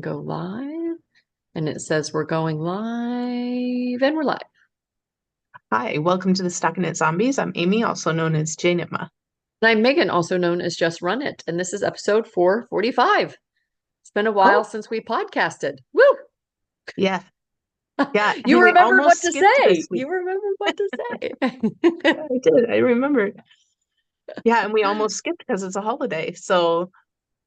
go live. And it says we're going live, and we're live. Hi, welcome to the StockinetteZombies. I'm Amy, also known as Janitma. And I'm Megan, also known as Just Run It. And this is episode 445. It's been a while Oh, since we podcasted. Woo! yeah, yeah, You and we remembered what almost to skipped say. this week. You remembered what to say. Yeah, I did. I remember. Yeah, and we almost skipped because it's a holiday. So,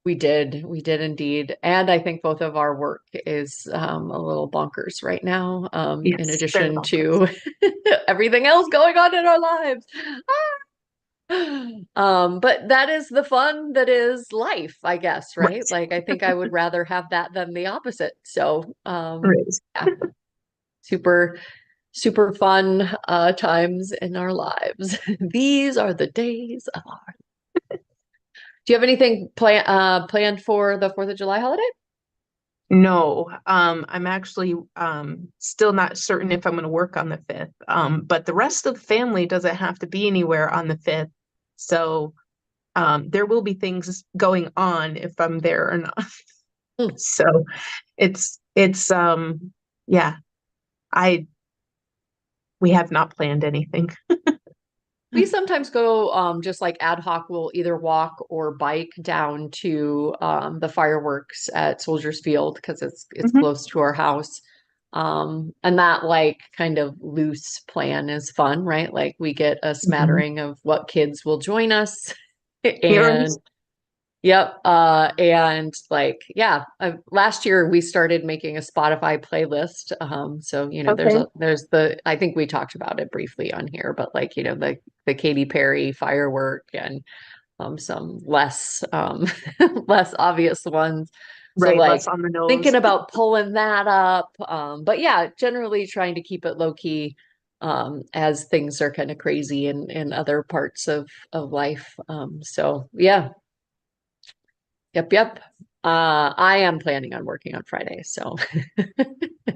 We did. We did indeed. And I think both of our work is a little bonkers right now, in yes, very addition bonkers. to everything else going on in our lives. But that is the fun that is life, I guess, right? Right, Like I think I would rather have that than the opposite. So right. yeah, super, super fun times in our lives. These are the days of our. Do you have anything planned for the 4th of July holiday? No, I'm actually still not certain if I'm going to work on the 5th. But the rest of the family doesn't have to be anywhere on the 5th. So, there will be things going on if I'm there or not. Hmm. So, it's yeah, I we have not planned anything. We sometimes go just like ad hoc, we'll either walk or bike down to the fireworks at Soldiers Field because it's Mhm. close to our house. And that like kind of loose plan is fun, right? Like we get a Mhm. smattering of what kids will join us. And Heroes. yep. And like, yeah, last year we started making a Spotify playlist. So, Okay. I think we talked about it briefly on here, but like, the Katy Perry firework and some less, less obvious ones. So Right, less like on the thinking nose. about pulling that up. But yeah, generally trying to keep it low key, as things are kind of crazy in other parts of life. So yeah. Yep, yep. I am planning on working on Friday, so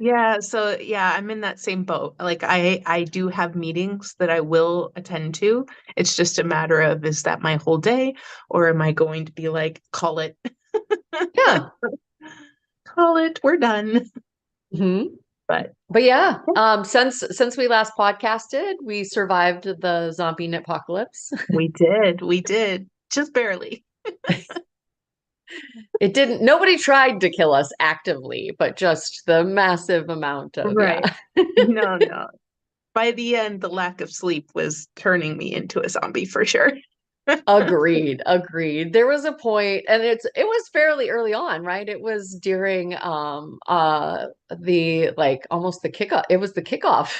Yeah, so yeah, I'm in that same boat. Like I do have meetings that I will attend to. It's just a matter of is that my whole day or am I going to be like, call it, yeah. call it, we're done. Hmm. But But yeah, since we last podcasted, we survived the zombie apocalypse. we did, just barely. It didn't, nobody tried to kill us actively, but just the massive amount of, yeah. Right. No, no. By the end, the lack of sleep was turning me into a zombie for sure. Agreed, agreed. There was a point, and it was fairly early on, right? It was during the like almost the kickoff. It was the kickoff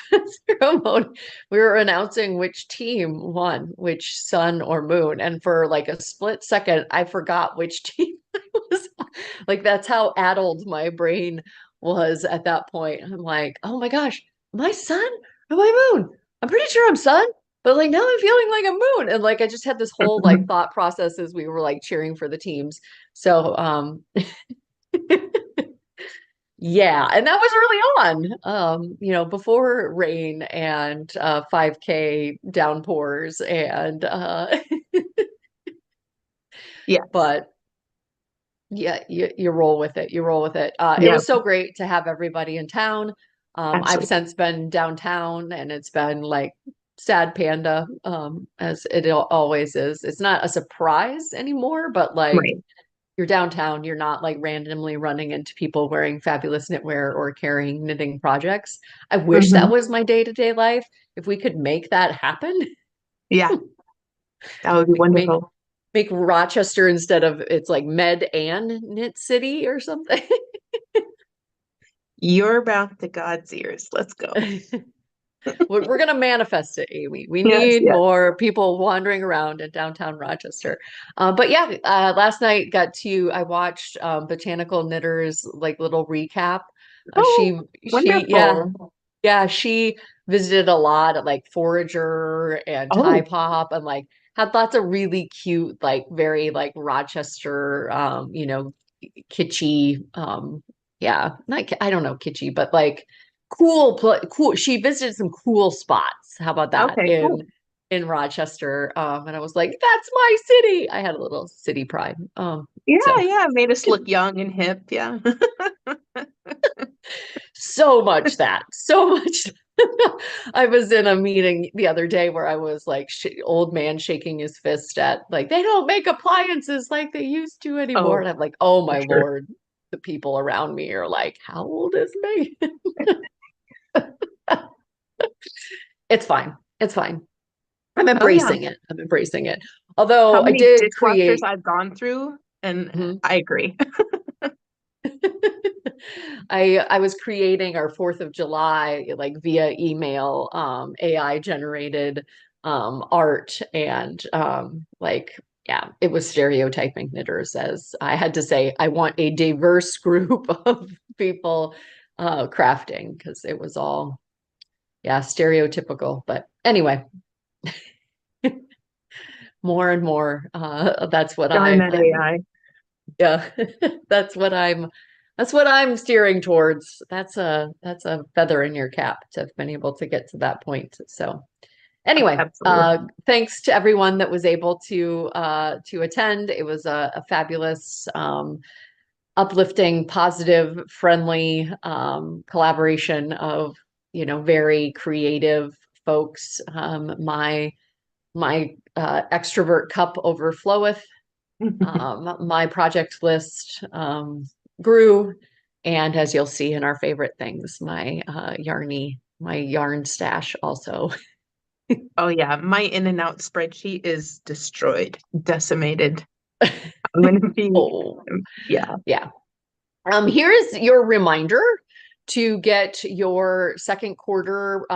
ceremony. We were announcing which team won, which sun or moon. And for like a split second, I forgot which team I was on. Like that's how addled my brain was at that point. I'm like, oh my gosh, my sun or my moon? I'm pretty sure I'm sun. But like now I'm feeling like a moon. And like I just had this whole like thought process as we were like cheering for the teams. So yeah, and that was early on. Before rain and 5K downpours and Yes. but yeah, you roll with it. You roll with it. It Yeah, was so great to have everybody in town. I've absolutely. since been downtown and it's been like sad panda, as it always is. It's not a surprise anymore, but like Right. you're downtown, you're not like randomly running into people wearing fabulous knitwear or carrying knitting projects. I wish that Hmm. was my day-to-day life. If we could make that happen, Yeah, that would be like wonderful. make Rochester instead of it's like Med and Knit City or something. Your mouth to God's ears. Let's go. We're going to manifest it, Amy. We Yes, need yes. more people wandering around in downtown Rochester. But yeah, last night I watched Botanical Knitter's like little recap. Oh, Yeah, wonderful. yeah, she visited a lot at like Forager and Tie Oh, Pop and like had lots of really cute, like very like Rochester, kitschy, yeah, not, I don't know, kitschy, but like cool. She visited some cool spots. How about that okay, cool. in Rochester? And I was like, that's my city. I had a little city pride. Yeah, So yeah, made us look young and hip. Yeah. so much that, so much. I was in a meeting the other day where I was like, old man shaking his fist at like, they don't make appliances like they used to anymore. Oh, And I'm like, oh for my sure. Lord. The people around me are like, how old is Megan? It's fine. It's fine. I'm Oh yeah. embracing it. I'm embracing it. Although How I many did dishwashers create, I've gone through, and Mhm. I agree. I was creating our 4th of July like via email, AI generated art, and like, yeah, it was stereotyping knitters. As I had to say, I want a diverse group of people crafting, because it was all, yeah, stereotypical. But anyway, more and more, that's what Darn that I'm, AI. yeah, that's what I'm steering towards. That's a feather in your cap to have been able to get to that point. So anyway, Absolutely. thanks to everyone that was able to attend. It was a fabulous, uplifting, positive, friendly collaboration of, very creative folks. My extrovert cup overfloweth. My project list grew, and as you'll see in our favorite things, my yarn stash also. Oh yeah, my in and out spreadsheet is destroyed, decimated. I'm gonna be, Oh, yeah. yeah. Here is your reminder to get your second quarter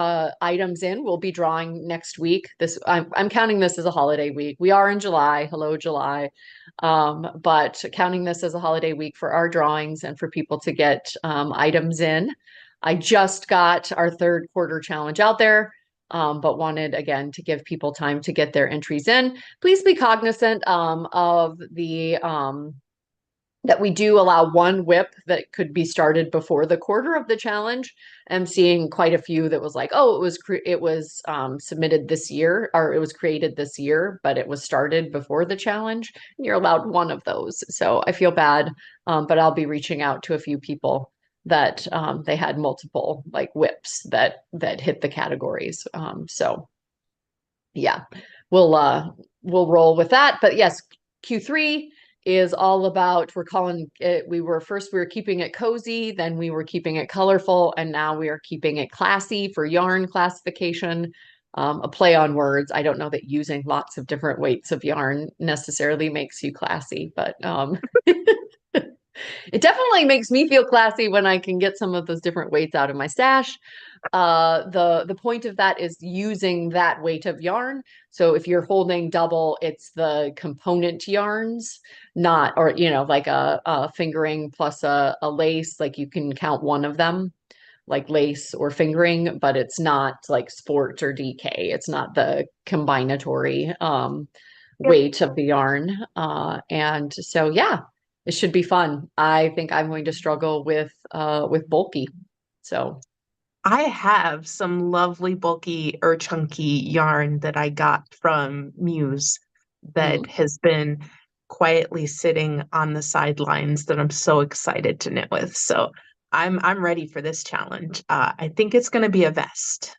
items in. We'll be drawing next week. I'm counting this as a holiday week. We are in July. Hello, July. But counting this as a holiday week for our drawings and for people to get items in. I just got our third quarter challenge out there, but wanted again to give people time to get their entries in. Please be cognizant of the that we do allow one whip that could be started before the quarter of the challenge. I'm seeing quite a few that was like, oh, it was submitted this year, or it was created this year, but it was started before the challenge. And you're allowed one of those. So I feel bad, but I'll be reaching out to a few people that they had multiple like whips that hit the categories. So yeah, we'll roll with that. But yes, Q3 is all about, we're calling it, we were keeping it cozy, then we were keeping it colorful, and now we are keeping it classy for yarn classification. A play on words. I don't know that using lots of different weights of yarn necessarily makes you classy, but it definitely makes me feel classy when I can get some of those different weights out of my stash. The point of that is using that weight of yarn. So if you're holding double, it's the component yarns, not, or like a fingering plus a lace. Like you can count one of them, like lace or fingering, but it's not like sport or DK. It's not the combinatory Yep. weight of the yarn. And so yeah, it should be fun. I think I'm going to struggle with bulky. So I have some lovely bulky or chunky yarn that I got from Muse that mm. has been quietly sitting on the sidelines that I'm so excited to knit with. So I'm ready for this challenge. I think it's going to be a vest.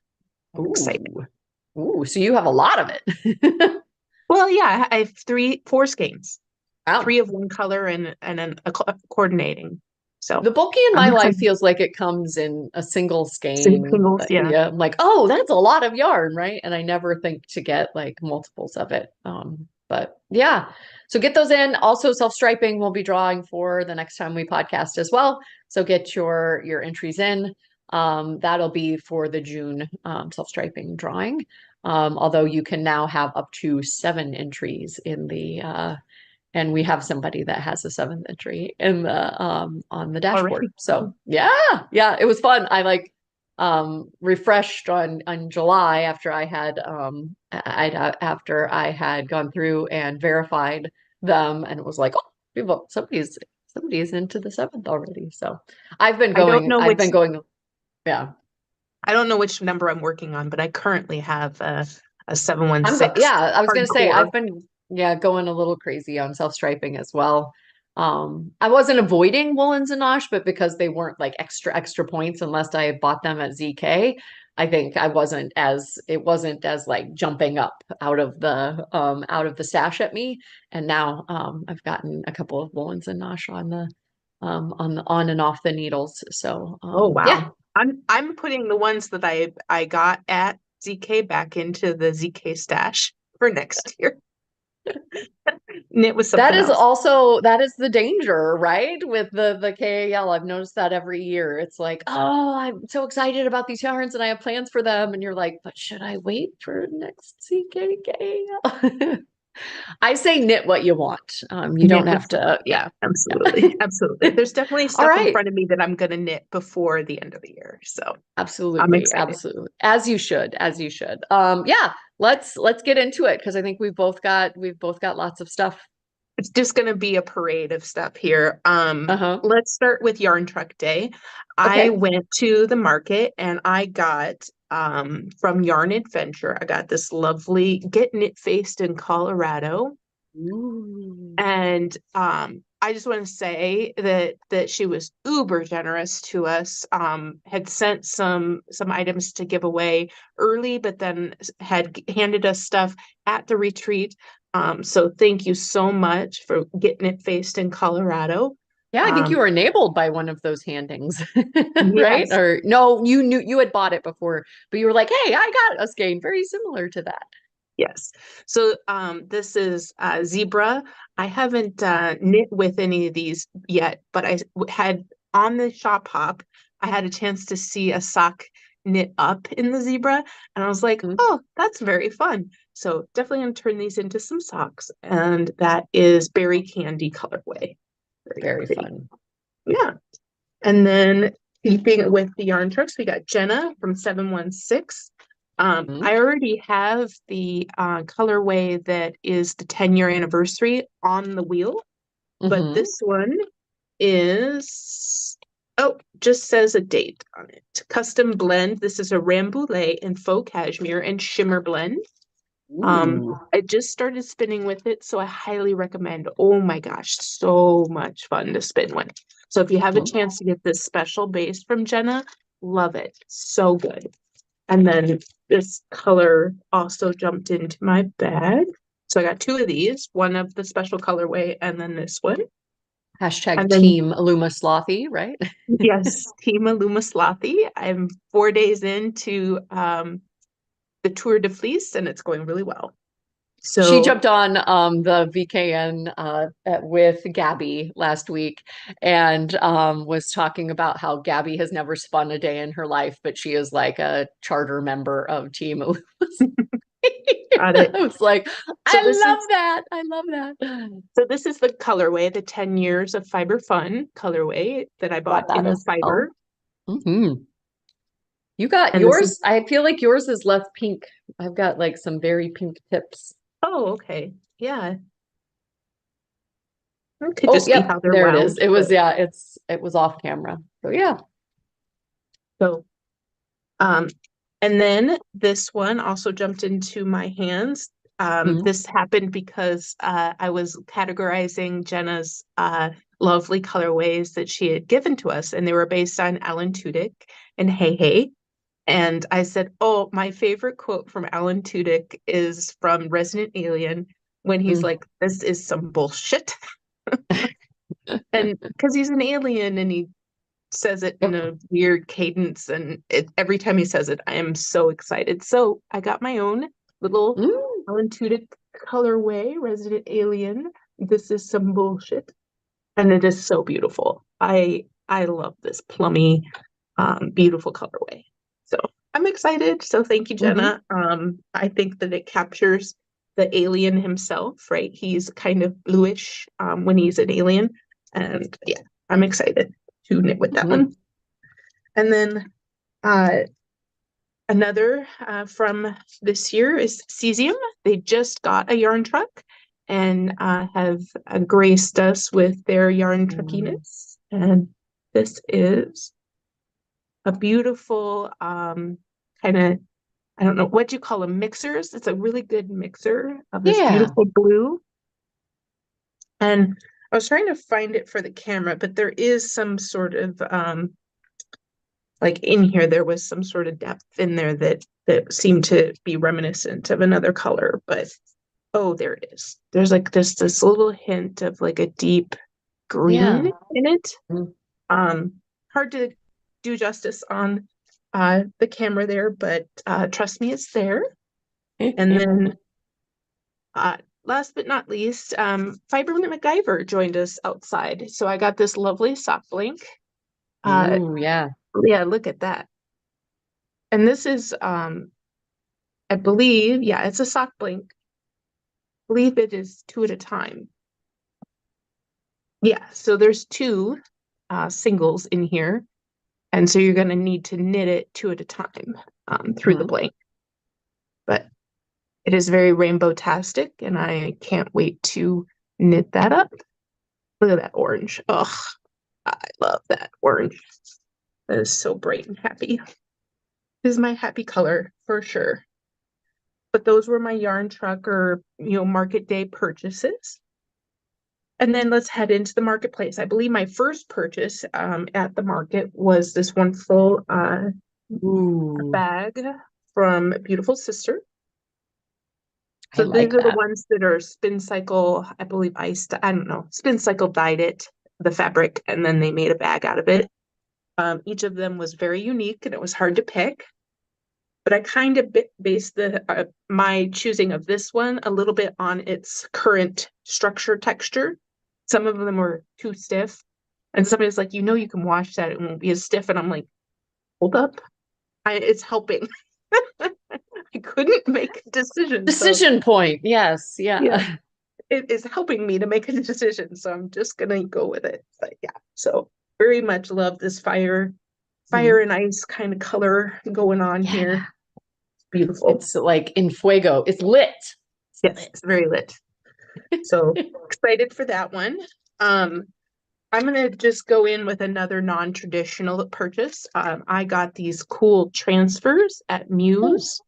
I'm excited. Ooh. Ooh, so you have a lot of it. Well, yeah, I have four skeins, three Wow. of one color and coordinating. So The bulky in I'm my life excited. feels like it comes in a single skein. Singles, yeah. Yeah, I'm like, oh, that's a lot of yarn, right? And I never think to get like multiples of it. But yeah, so get those in. Also, self-striping we'll be drawing for the next time we podcast as well. So get your entries in. That'll be for the June self-striping drawing. Although you can now have up to 7 entries in the and we have somebody that has a 7th entry in the on the dashboard. Already. So yeah, yeah, it was fun. I like refreshed on July after I had gone through and verified them, and it was like, oh, somebody's into the 7th already. So I've been I don't going, know I've which been going, yeah. I don't know which number I'm working on, but I currently have a 716 Yeah, I was gonna say hardcore. I've been, yeah, going a little crazy on self-striping as well. I wasn't avoiding Woolens and Nosh, but because they weren't like extra points unless I had bought them at ZK, I think I wasn't as it wasn't as like jumping up out of the stash at me. And now I've gotten a couple of Woolens and Nosh on the on and off the needles. So Oh yeah, wow. I'm putting the ones that I got at ZK back into the ZK stash for next year. Knit was that something is else. also that is the danger, right? With the KAL. I've noticed that every year. It's like, oh, I'm so excited about these yarns and I have plans for them. And you're like, but should I wait for next CKKL? I say knit what you want. You don't Knit have with to, yeah, yeah. absolutely. Absolutely. There's definitely All stuff in right. front of me that I'm gonna knit before the end of the year. So I'm Absolutely, excited. absolutely. As you should, as you should. Yeah, let's get into it because I think we've both got lots of stuff. It's just going to be a parade of stuff here. Uh-huh. Let's start with Yarn Truck Day. I Okay. went to the market and I got from Yarn Adventure, I got this lovely Get Knit Faced in Colorado. Ooh. And I just want to say that she was uber generous to us. Had sent some items to give away early, but then had handed us stuff at the retreat. So thank you so much for getting it faced in Colorado. Yeah, I think you Um, were enabled by one of those handings, right? yes, Or no, you knew you had bought it before, but you were like, "Hey, I got a skein very similar to that." yes. So this is zebra. I haven't knit with any of these yet, but had on the shop hop, I had a chance to see a sock knit up in the zebra, and I was like, Mm, oh, that's very fun. So definitely gonna turn these into some socks, and that is berry candy colorway. Very very pretty. fun. Yeah. And then keeping with the yarn trucks, we got Jenna from 716. Mm-hmm. I already have the colorway that is the 10-year anniversary on the wheel, but Mm-hmm. this one is, oh, just says a date on it. Custom blend. This is a Rambouillet and faux cashmere and shimmer blend. Ooh. I just started spinning with it, so I highly recommend. Oh my gosh, so much fun to spin with. So if you have a Mm, chance to get this special base from Jenna, love it. So good. And then this color also jumped into my bag. So I got two of these, one of the special colorway and then this one. hashtag And then team Aluma Slothy, right? yes, Team Alumaslathi. I'm 4 days into the Tour de Fleece and it's going really well. She So jumped on the VKN with Gabby last week and was talking about how Gabby has never spun a day in her life, but she is like a charter member of Team Illumos. got I it. was like, So I this love is that. I love that. So this is the colorway, the 10 years of Fiber Fun colorway that I Got bought that in as well. fiber. Hmm. You got And this is, yours. I feel like yours is less pink. I've got like some very pink tips. oh, okay. Yeah. It could Oh, just be yep, how they're there it is. wound, It but was, yeah, it was off camera. So yeah. so um and then this one also jumped into my hands. Mhm. This happened because I was categorizing Jenna's lovely colorways that she had given to us, and they were based on Alan Tudyk and Hey Hey. And I said, oh, my favorite quote from Alan Tudyk is from Resident Alien when he's Mm. like, this is some bullshit. And because he's an alien and he says it in Yep. a weird cadence. And every time he says it, I am so excited. So I got my own little Mm. Alan Tudyk colorway, Resident Alien. This is some bullshit. And it is so beautiful. I love this plummy, beautiful colorway. So I'm excited. So thank you, Hmm. Jenna. I think that it captures the alien himself, right? He's kind of bluish when he's an alien. And yeah, I'm excited to knit with that Hmm. one. And then uh, another from this year is Cesium. They just got a yarn truck and have graced us with their yarn Mm. truckiness. And this is a beautiful kind of, I don't know, what do you call them? Mixers. It's a really good mixer of this Yeah. beautiful blue. And I was trying to find it for the camera, but there is some sort of like in here there was some sort of depth in there that seemed to be reminiscent of another color, but oh, there it is. There's like this little hint of like a deep green Yeah. in it. Mm. Um, hard to do justice on the camera there, but trust me, it's there. And then last but not least, Fiberman MacGyver joined us outside. So I got this lovely sock blink. Uh, Ooh, yeah. yeah, look at that. And this is, I believe, yeah, it's a sock blink. I believe it is two at a time. Yeah, so there's two singles in here. And so you're going to need to knit it two at a time through the Mhm. blank. But it is very rainbow-tastic, and I can't wait to knit that up. Look at that orange. Ugh, I love that orange. That is so bright and happy. This is my happy color for sure. But those were my yarn truck or, market day purchases. And then let's head into the marketplace. I believe my first purchase at the market was this wonderful Ooh, bag from Beautiful Sister. I So these like are the that. ones that are spin cycle, I believe I don't know, spin cycle dyed it, the fabric, and then they made a bag out of it. Each of them was very unique and it was hard to pick. But I kind of based my choosing of this one a little bit on its current structure texture. Some of them were too stiff, and somebody's like, you can wash that; it won't be as stiff. And I'm like, hold up, it's helping. I couldn't make a decision, so Decision point. Yes. yeah, Yeah. it is helping me to make a decision. So I'm just gonna go with it. But yeah, so very much love this fire Mhm. and ice kind of color going on here. Yeah. Beautiful. It's like in fuego. It's lit. It's Yes, it's very lit. So lit. excited for that one. Um, I'm gonna just go in with another non-traditional purchase. I got these cool transfers at Oh, Muse.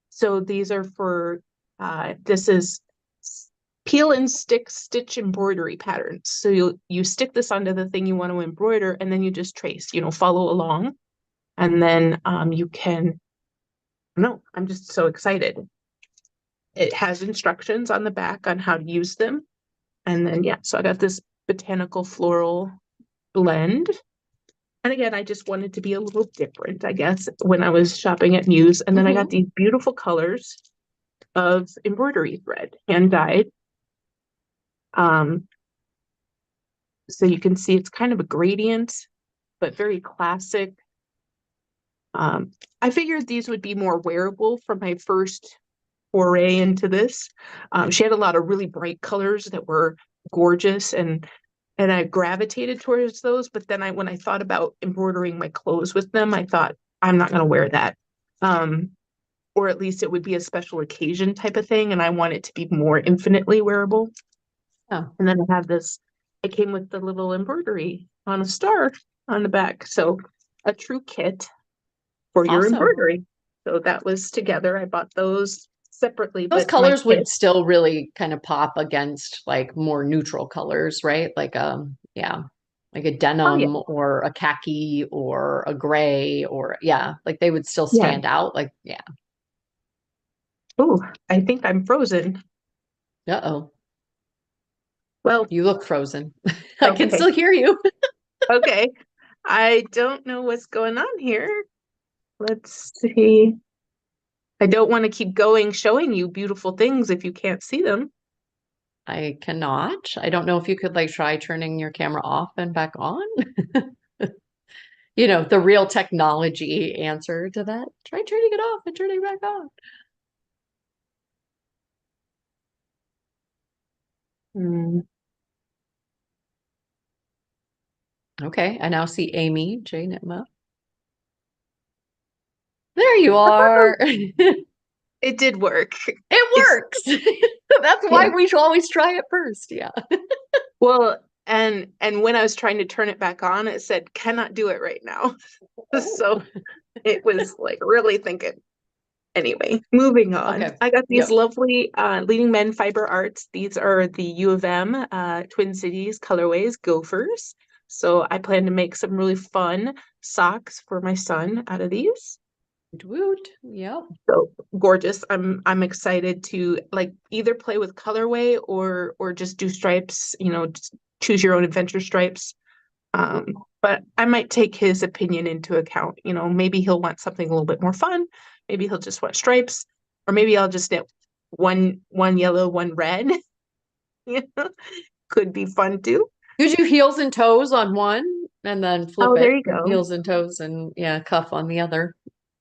So these are for this is peel and stick stitch embroidery patterns. So you stick this onto the thing you want to embroider, and then you just trace, follow along, and then you can. No, I'm just so excited. It has instructions on the back on how to use them. And then, yeah, so I got this botanical floral blend. And again, I just wanted to be a little different, I guess, when I was shopping at Muse. And then I got hmm. these beautiful colors of embroidery thread, hand dyed. Um, so you can see it's kind of a gradient, but very classic. I figured these would be more wearable for my first foray into this. She had a lot of really bright colors that were gorgeous, and I gravitated towards those. But then when I thought about embroidering my clothes with them, I thought I'm not going to wear that. Um, or at least it would be a special occasion type of thing, and I want it to be more infinitely wearable. Oh, And then I have this. It came with the little embroidery on a star on the back, so a true kit for your awesome. embroidery. So that was together. I bought those separately, Those but my colors would kit. still really kind of pop against like more neutral colors, right? Like yeah, like a Oh yeah, denim or a khaki or a gray or yeah, like they would still yeah. stand out. Like, yeah. Oh, I think I'm frozen. Uh-oh. Well, You look frozen. I can okay, still hear you. okay. I don't know what's going on here. Let's see. I don't want to keep going showing you beautiful things if you can't see them. I cannot. I don't know if you could like try turning your camera off and back on. The real technology answer to that. Try turning it off and turning it back on. Hmm. Okay, I now see Amy J. Nitma. There you are. It It did work. It's works. That's why yeah. we should always try it first. Yeah. Well, and when I was trying to turn it back on, it said cannot do it right now. Oh. So it was like really thinking. Anyway, moving on. Okay. I got these Yep. lovely Leading Men Fiber Arts. These are the U of M Twin Cities colorways, Gophers. So I plan to make some really fun socks for my son out of these. Woot woot. Yep. So gorgeous. I'm excited to like either play with colorway or just do stripes, just choose your own adventure stripes. But I might take his opinion into account. Maybe he'll want something a little bit more fun. Maybe he'll just want stripes, or maybe I'll just knit one yellow, one red. You know, could be fun too. You do heels and toes on one and then flip Oh, there it. you go. Heels and toes and yeah, cuff on the other.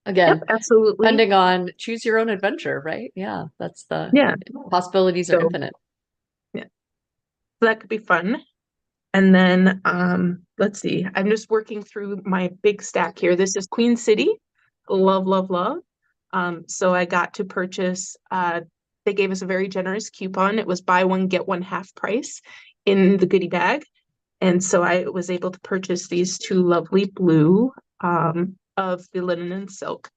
Yep, Again, absolutely. depending on choose your own adventure, right? Yeah, that's the Yeah. possibilities are So infinite. yeah, so that could be fun. And then let's see. I'm just working through my big stack here. This is Queen City. Love, love, love. So I got to purchase they gave us a very generous coupon. It was buy one, get one half price in the goodie bag. And so I was able to purchase these two lovely blue of the linen and silk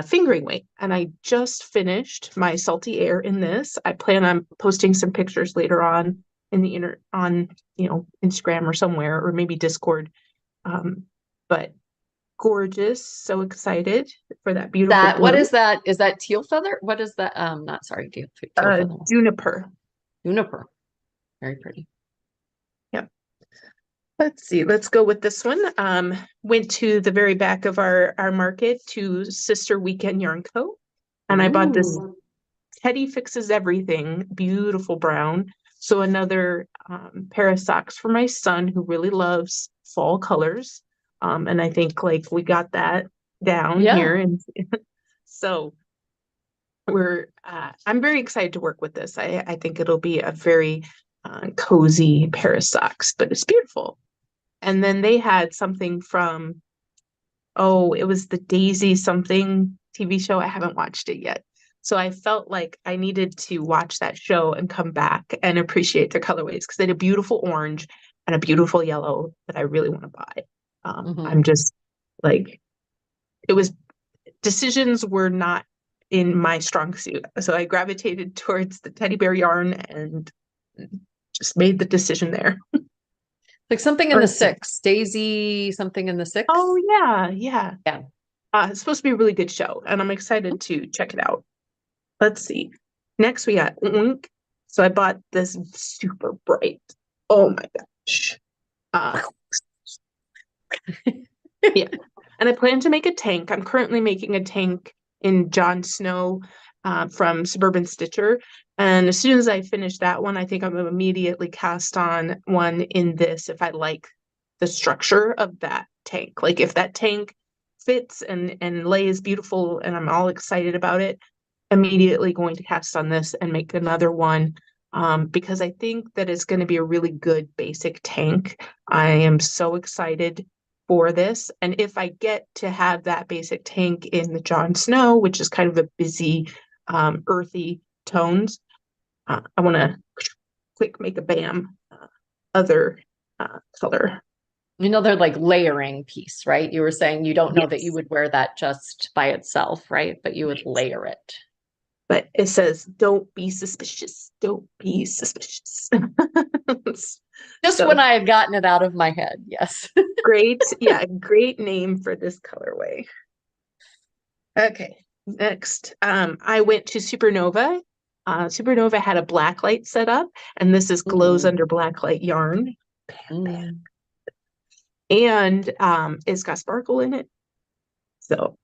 fingering weight. And I just finished my salty air in this. I plan on posting some pictures later on in the on Instagram or somewhere, or maybe Discord. But gorgeous, so excited for that beautiful That what blue. is that? Is that teal feather? What is that? Not sorry, teal feather. Juniper. Juniper. Very pretty. Yep. Let's see. Let's go with this one. Went to the very back of our market to Sister Weekend Yarn Co. And I bought this Ooh. Teddy Fixes Everything, beautiful brown. So another pair of socks for my son who really loves fall colors. And I think like we got that down Yeah. here. And so I'm very excited to work with this. I think it'll be a very cozy pair of socks, but it's beautiful. And then they had something from, oh, it was the Daisy something TV show. I haven't watched it yet. So I felt like I needed to watch that show and come back and appreciate their colorways because they had a beautiful orange and a beautiful yellow that I really want to buy. I'm Hmm. just like, it was decisions were not in my strong suit. So I gravitated towards the teddy bear yarn and just made the decision there. Like something in the Let's see. six. Daisy, something in the Oh six. yeah, yeah. Yeah. It's supposed to be a really good show, and I'm excited to check it out. Let's see. Next, we got Oink. So I bought this super bright. Oh my gosh. Uh, yeah. And I plan to make a tank. I'm currently making a tank in Jon Snow from Suburban Stitcher. And as soon as I finish that one, I think I'm going to immediately cast on one in this if I like the structure of that tank. Like if that tank fits and lays beautiful and I'm all excited about it, immediately going to cast on this and make another one because I think that it's going to be a really good basic tank. I am so excited for this. And if I get to have that basic tank in the Jon Snow, which is kind of a busy, earthy tones, I want to quick make a bam other color. They're like layering piece, right? You were saying you don't know that you Yes. would wear that just by itself, right? But you would Yes. layer it. But it says, don't be suspicious. Don't be suspicious. Just when So I had gotten it out of my head, yes. great. Yeah, great name for this colorway. Okay, next. I went to Supernova. Supernova had a blacklight set up, and this is glows Mm, under blacklight yarn. Bam, bam. mm. And it's got sparkle in it. So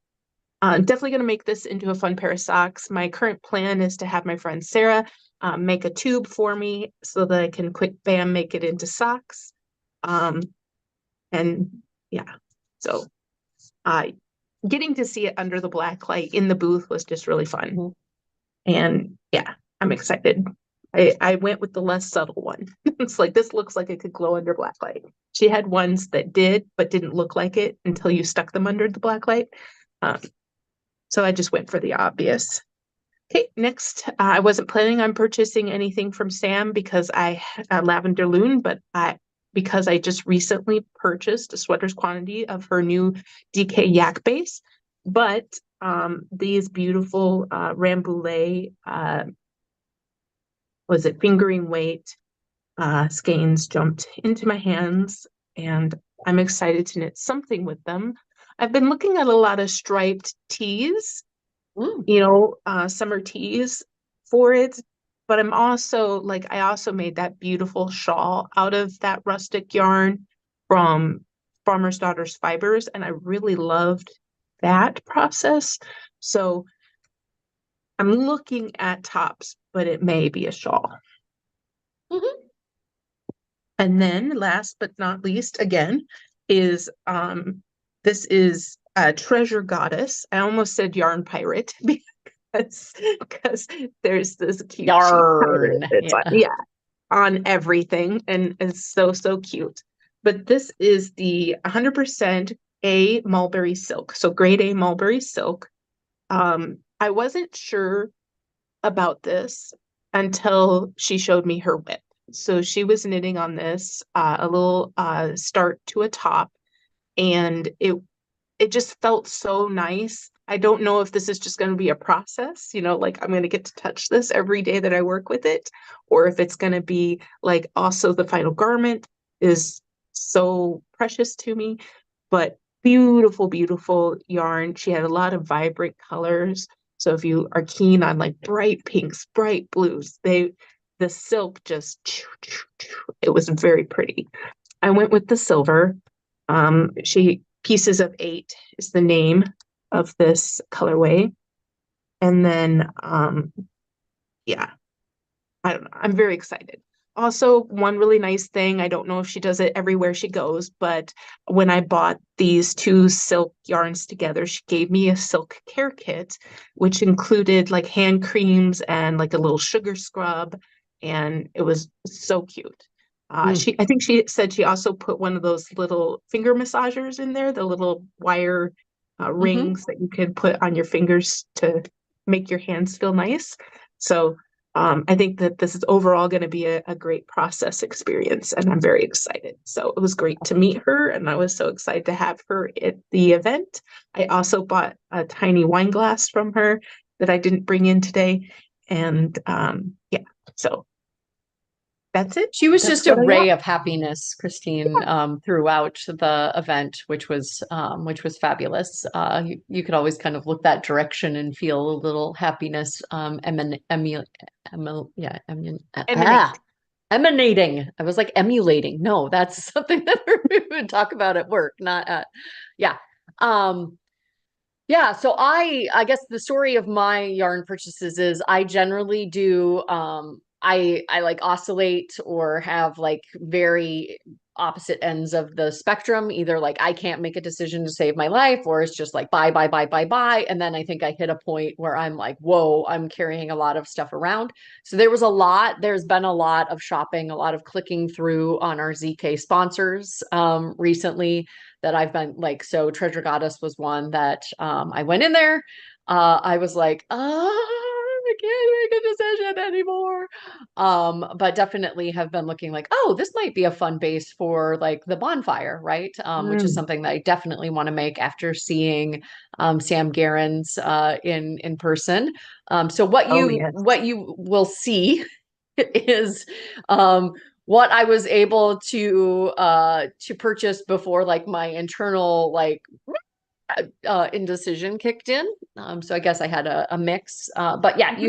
definitely going to make this into a fun pair of socks. My current plan is to have my friend Sarah make a tube for me so that I can quick bam make it into socks. Um, and yeah, so getting to see it under the black light in the booth was just really fun. Mhm. And yeah, I'm excited. I went with the less subtle one. It's like this looks like it could glow under black light. She had ones that did, but didn't look like it until you stuck them under the black light. Um, so I just went for the obvious. Okay, next, I wasn't planning on purchasing anything from Sam because I Lavender Loon, but because I just recently purchased a sweater's quantity of her new DK Yak base. But these beautiful Rambouillet, was it fingering weight skeins jumped into my hands, and I'm excited to knit something with them. I've been looking at a lot of striped tees, Mm, summer tees for it. But I'm also like, I also made that beautiful shawl out of that rustic yarn from Farmer's Daughter's Fibers, and I really loved that process. So I'm looking at tops, but it may be a shawl. mhm. And then last but not least, again, is this is a treasure goddess. I almost said yarn pirate because there's this cute cheap pirate Yarn. that's on, Yeah. yeah, on everything, and it's so so cute. But this is the 100% A mulberry silk, so grade A mulberry silk. I wasn't sure about this until she showed me her whip. So she was knitting on this, a little start to a top, and it just felt so nice. I don't know if this is just going to be a process, like I'm going to get to touch this every day that I work with it, or if it's going to be like also the final garment is so precious to me. But beautiful, beautiful yarn. She had a lot of vibrant colors. So if you are keen on like bright pinks, bright blues, the silk just it was very pretty. I went with the silver. She Pieces of Eight is the name of this colorway. And then yeah, I don't know. I'm very excited. Also, one really nice thing, I don't know if she does it everywhere she goes, but when I bought these two silk yarns together, she gave me a silk care kit, which included like hand creams and like a little sugar scrub, and it was so cute. Mm, I think she said she also put one of those little finger massagers in there, the little wire mhm. rings that you could put on your fingers to make your hands feel nice. So I think that this is overall going to be a great process experience, and I'm very excited. So it was great to meet her, and I was so excited to have her at the event. I also bought a tiny wine glass from her that I didn't bring in today. And yeah, so that's it. She was That's just a what I got. ray of happiness, Christine, throughout the event, which was fabulous. You could always kind of look that direction and feel a little happiness yeah, Emanate. emanating. I was like emulating. No, that's something that we would talk about at work, not at, yeah. Um, yeah, so I guess the story of my yarn purchases is I generally do I like oscillate or have like very opposite ends of the spectrum. Either like I can't make a decision to save my life, or it's just like buy, buy, buy, buy, buy. And then I think I hit a point where I'm like, whoa, I'm carrying a lot of stuff around. So there's been a lot of shopping, a lot of clicking through on our ZK sponsors recently that I've been like, so Treasure Goddess was one that I went in there. I was like, I can't make a decision anymore. But definitely have been looking like, oh, this might be a fun base for like the bonfire, right? Which is Mm. something that I definitely want to make after seeing Sam Garen's in person. So Oh, yes. what you will see is what I was able to purchase before like my internal like indecision kicked in. So I guess I had a mix. But yeah, Mhm.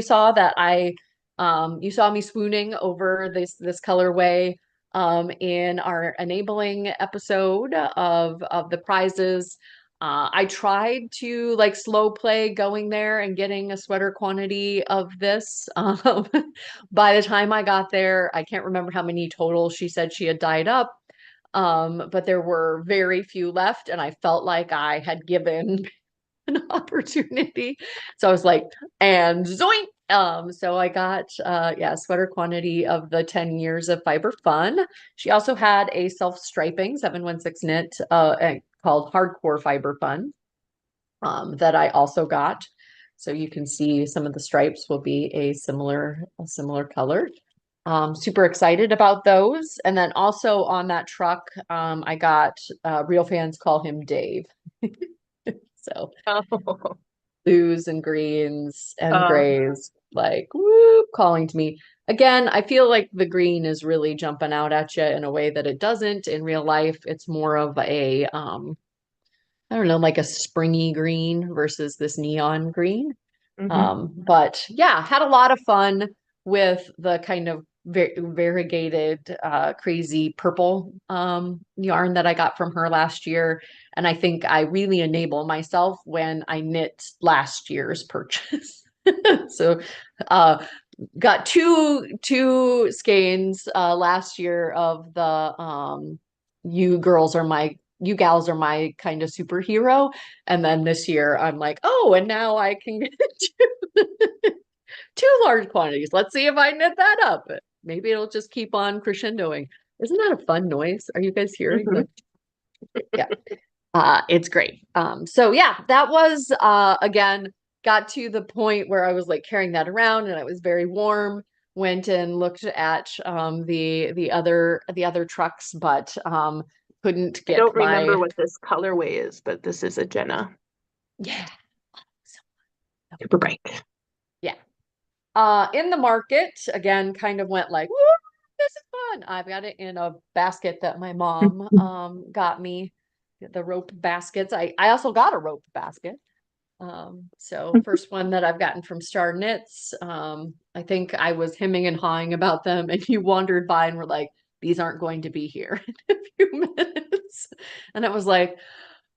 you saw me swooning over this colorway in our enabling episode of the prizes. I tried to like slow play going there and getting a sweater quantity of this. By the time I got there, I can't remember how many total she said she had dyed up. But there were very few left, and I felt like I had given an opportunity. So I was like, and zoink. So I got yeah, sweater quantity of the 10 years of fiber fun. She also had a self-striping 716 knit called Hardcore Fiber Fun that I also got. So you can see some of the stripes will be a similar color. Super excited about those. And then also on that truck, I got real fans call him Dave. So Oh. blues and greens and Uh, grays, like whoop, calling to me. Again, I feel like the green is really jumping out at you in a way that it doesn't in real life. It's more of a I don't know, like a springy green versus this neon green. mhm. But yeah, had a lot of fun with the kind of variegated, crazy purple yarn that I got from her last year. And I think I really enable myself when I knit last year's purchase. So uh, got two skeins last year of the you gals are my kind of superhero. And then this year I'm like, oh, and now I can get two large quantities. Let's see if I knit that up. Maybe it'll just keep on crescendoing. Isn't that a fun noise? Are you guys hearing Mhm. the yeah. It's great. So yeah, that was again, got to the point where I was like carrying that around and it was very warm. Went and looked at the other trucks, but couldn't I get don't my remember what this colorway is, but this is a Jenna yeah. super bright. Yeah. In the market, again, kind of went like, woo, this is fun. I've got it in a basket that my mom got me, the rope baskets. I also got a rope basket. So first one that I've gotten from Star Knits. I think I was hemming and hawing about them, and you wandered by and were like, these aren't going to be here in a few minutes. And I was like,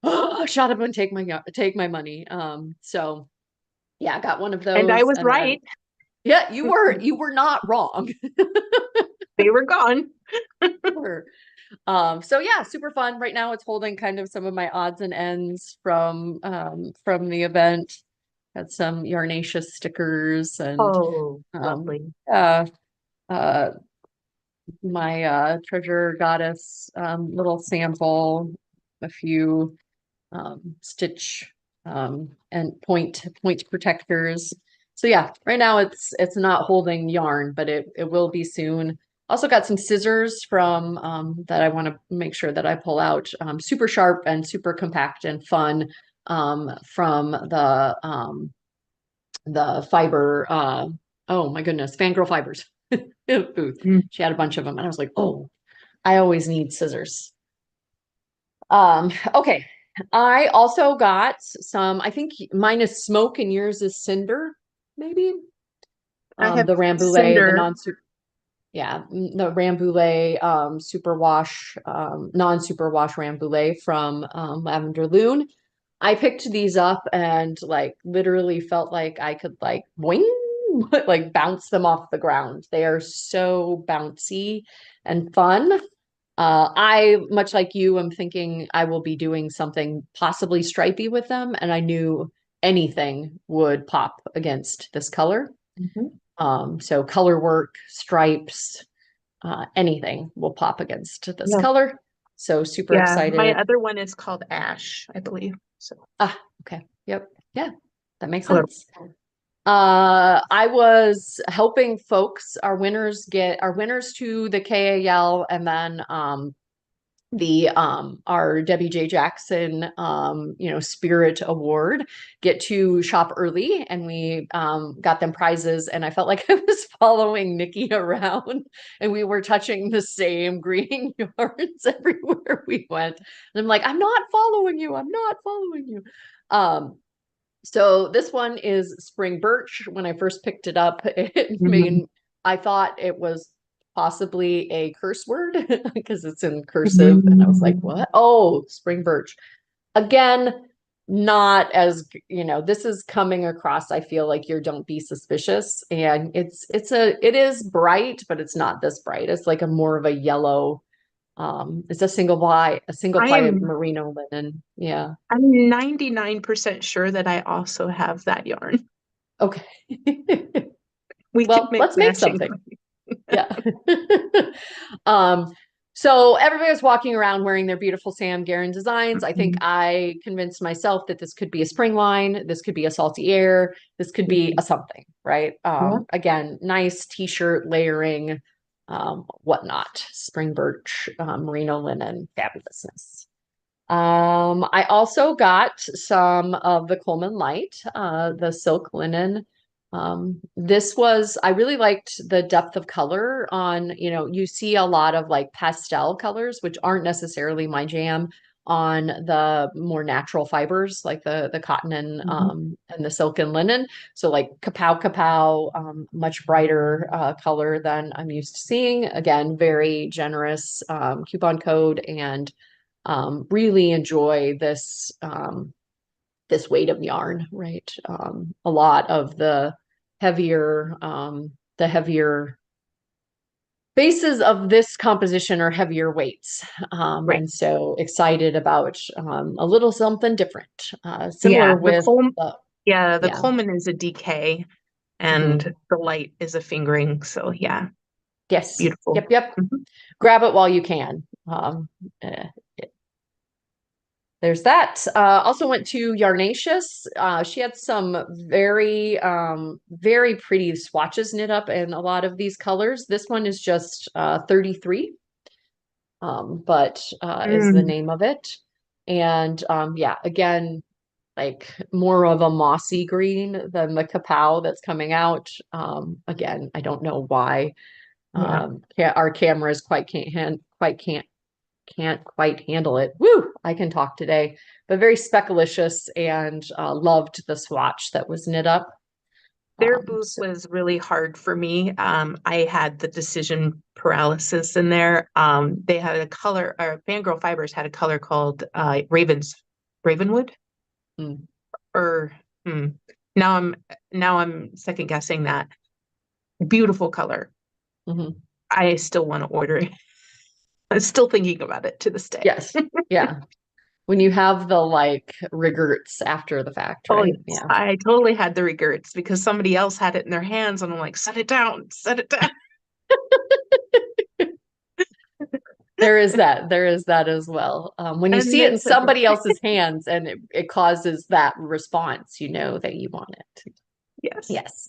oh, shut up and take my money. So yeah, I got one of And I those, was and then right. yeah, you were not wrong. They were gone. Sure. So yeah, super fun. Right now it's holding kind of some of my odds and ends from the event. Had some Yarnaceous stickers and Oh, um lovely. uh uh my treasure goddess little sample, a few stitch and point protectors. So yeah, right now it's not holding yarn, but it will be soon. Also got some scissors from that I want to make sure that I pull out. Super sharp and super compact and fun from the fiber. Oh my goodness, Fangirl Fibers booth. Mm. She had a bunch of them, and I was like, oh, I always need scissors. Okay. I also got some, I think mine is smoke and yours is cinder, maybe. I have The Rambouillet, the cinder. non yeah, the Rambouillet superwash, non-superwash Rambouillet from Lavender Loon. I picked these up and like literally felt like I could like boing, like bounce them off the ground. They are so bouncy and fun. I, much like you, am thinking I will be doing something possibly stripy with them, and I knew anything would pop against this color. Mhm. So color work, stripes, anything will pop against this Yeah. color. So super Yeah. My excited. other one is called Ash, I believe. So Okay. Yep. Yeah, that makes color. sense. I was helping folks, our winners to the KAL, and then the our Debbie J. Jackson Spirit Award get to shop early, and we got them prizes, and I felt like I was following Nikki around and we were touching the same green yarns everywhere we went. And I'm like, I'm not following you, I'm not following you. So this one is spring birch. When I first picked it up, Mhm. I thought it was possibly a curse word because it's in cursive. And I was like, Mhm. what? Oh, spring birch. Again, not as, this is coming across, I feel like your don't be suspicious. And it is bright, but it's not this bright. It's like a more of a yellow, it's a single I ply am merino linen. Yeah. I'm 99% sure that I also have that yarn. Okay. We could Well, make let's make matching. something. Yeah. um, so everybody was walking around wearing their beautiful Sam Garin designs. I think Mhm. I convinced myself that this could be a spring line, this could be a salty air, this could be a something, right? Yeah. Again, nice t-shirt layering, whatnot, spring birch, merino linen, fabulousness. I also got some of the Coleman Light, the silk linen. I really liked the depth of color on, you see a lot of like pastel colors, which aren't necessarily my jam on the more natural fibers, like the cotton Mhm. and the silk and linen. So like kapow, much brighter color than I'm used to seeing. Again, very generous coupon code and really enjoy this weight of yarn, right? A lot of the heavier bases of this composition are heavier weights. Right. And so excited about a little something different. Yeah, Similar with the yeah. Coleman is a DK Mhm. and the light is a fingering. So yeah, Yes. beautiful. Yep. Mhm. Grab it while you can. Eh, There's that. Also went to Yarnatius. She had some very pretty swatches knit up in a lot of these colors. This one is just 33, but is the Mm, name of it. And yeah, again, like more of a mossy green than the kapow that's coming out. Again, I don't know why. yeah. Our cameras can't quite handle it. Woo! I can talk today, but very speculacious and loved the swatch that was knit up. Their booth So, was really hard for me. I had the decision paralysis in there. They had a color, or Fangirl Fibers had a color called Ravenwood, mm, or hmm, now I'm now I'm second guessing that. Beautiful color. mhm. I still want to order it. I'm still thinking about it to this day. Yes, yeah. When you have the like regrets after the fact, Oh right? yes, Yeah. I totally had the regrets because somebody else had it in their hands, and I'm like, set it down, set it down. There is that. There is that as well. When you And see it they in took it. somebody else's hands and it causes that response, you know that you want it. Yes. Yes.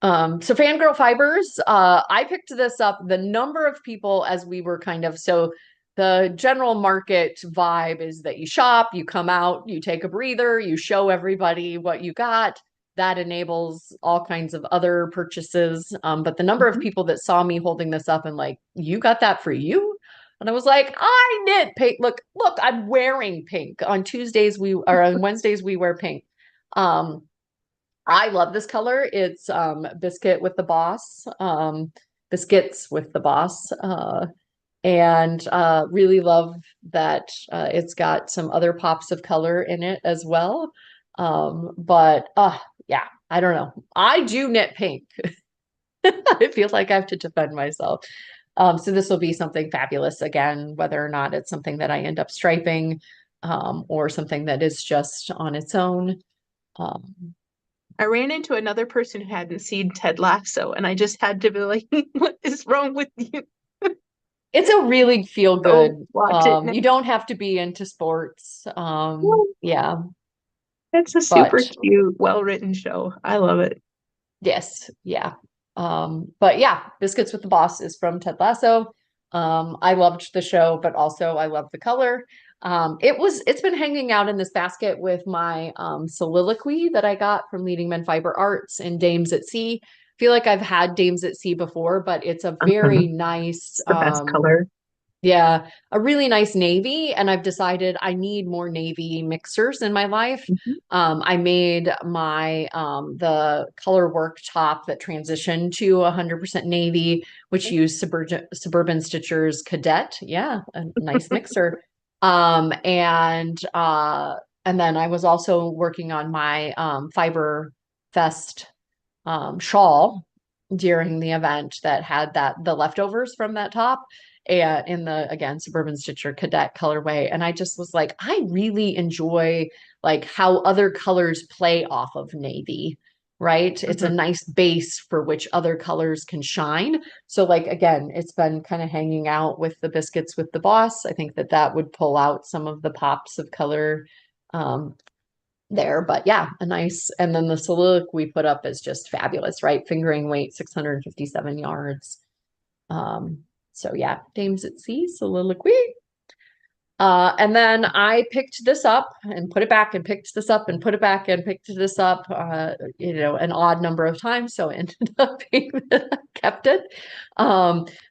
So Fangirl Fibers, I picked this up. The number of people as we were so the general market vibe is that you shop, you come out, you take a breather, you show everybody what you got. That enables all kinds of other purchases. But the number of Mhm. people that saw me holding this up and like, you got that for you? And I was like, I knit pink. Look, I'm wearing pink. On Tuesdays we or on Wednesdays we wear pink. Um, I love this color. It's biscuit with the boss, biscuits with the boss, and really love that it's got some other pops of color in it as well. But yeah, I don't know. I do knit pink. I feel like I have to defend myself. So this will be something fabulous again, whether or not it's something that I end up striping, or something that is just on its own. Um, I ran into another person who hadn't seen Ted Lasso, and I just had to be like, "What is wrong with you?" It's a really feel Go good. watch it now. You don't have to be into sports. Yeah, It's a super but cute, well-written show. I love it. yes, yeah. But yeah, Biscuits with the Boss is from Ted Lasso. I loved the show, but also I love the color. It's been hanging out in this basket with my soliloquy that I got from Leading Men Fiber Arts and Dames at Sea. Feel like I've had Dames at Sea before, but it's a very Mhm. nice It's the best color. yeah, a really nice navy, and I've decided I need more navy mixers in my life. Mhm. I made my the color work top that transitioned to 100% navy, which used Suburban Stitchers Cadet. Yeah, a nice mixer. And then I was also working on my Fiber Fest shawl during the event that had the leftovers from that top and in the again Suburban Stitcher Cadet colorway. And I just was like, I really enjoy like how other colors play off of navy, right? It's a Mhm. nice base for which other colors can shine. So like again, it's been kind of hanging out with the biscuits with the boss. I think that would pull out some of the pops of color um, there. But yeah, a nice, and then the soliloquy we put up is just fabulous, right? Fingering weight, 657 yards. Um, so yeah, Dames at Sea, soliloquy. And then I picked this up and put it back and picked this up and put it back and picked this up, an odd number of times. So it ended up being that I kept it.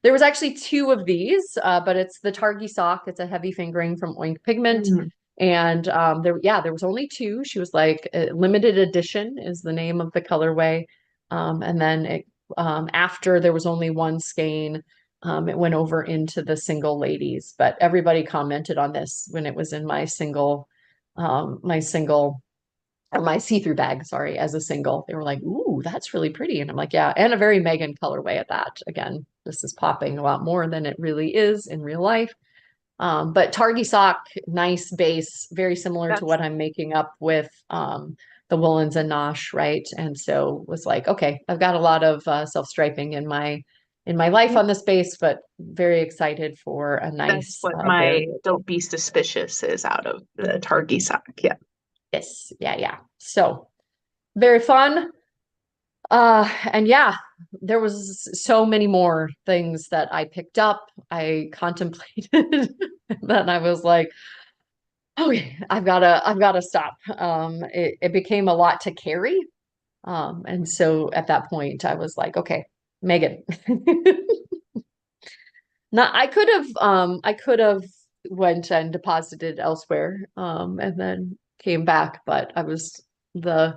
There was actually two of these, but it's the Targi sock. It's a heavy fingering from Oink Pigment. Mhm. And there was only two. She was like, limited edition is the name of the colorway. And then after there was only one skein, it went over into the single ladies, but everybody commented on this when it was in my single, or my see-through bag, sorry, as a single. They were like, "Ooh, that's really pretty." And I'm like, "Yeah," and a very Megan colorway at that. Again, this is popping a lot more than it really is in real life. But Targi sock, nice base, very similar to That's what I'm making up with the woolens and Nosh, right? And so was like, okay, I've got a lot of self-striping in my life on this base, but very excited for a that's nice what my variant. don't be suspicious is out of the Targi sock. Yeah. Yes, yeah, yeah. So very fun. And yeah, there was so many more things that I picked up. I contemplated, and then I was like, okay, I've gotta stop. It became a lot to carry. And so at that point I was like, okay, Megan. Not I could have went and deposited elsewhere, and then came back, but I was the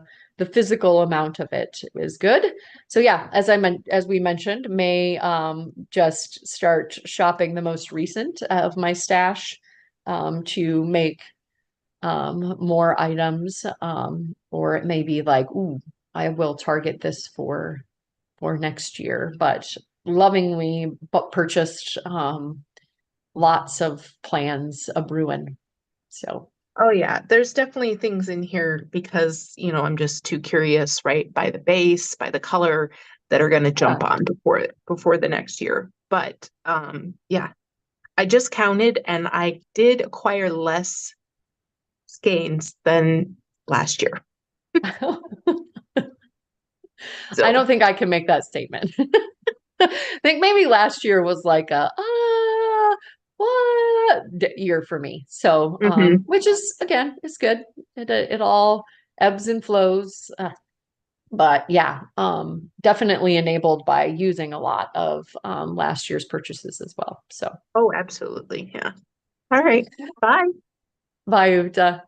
physical amount of it is good. So yeah, as we mentioned, may just start shopping the most recent of my stash to make more items, or it may be like, ooh, I will target this for next year, but lovingly but purchased lots of plans a brewing. So Oh yeah, there's definitely things in here because, I'm just too curious, right, by the base, by the color that are going to yeah. jump on before the next year. But yeah, I just counted and I did acquire less skeins than last year. I So, don't think I can make that statement. I think maybe last year was like a what year for me. So mhm. which is again is good. It all ebbs and flows. But yeah, definitely enabled by using a lot of last year's purchases as well. So Oh, absolutely. Yeah. All right. Bye. bye, Uta.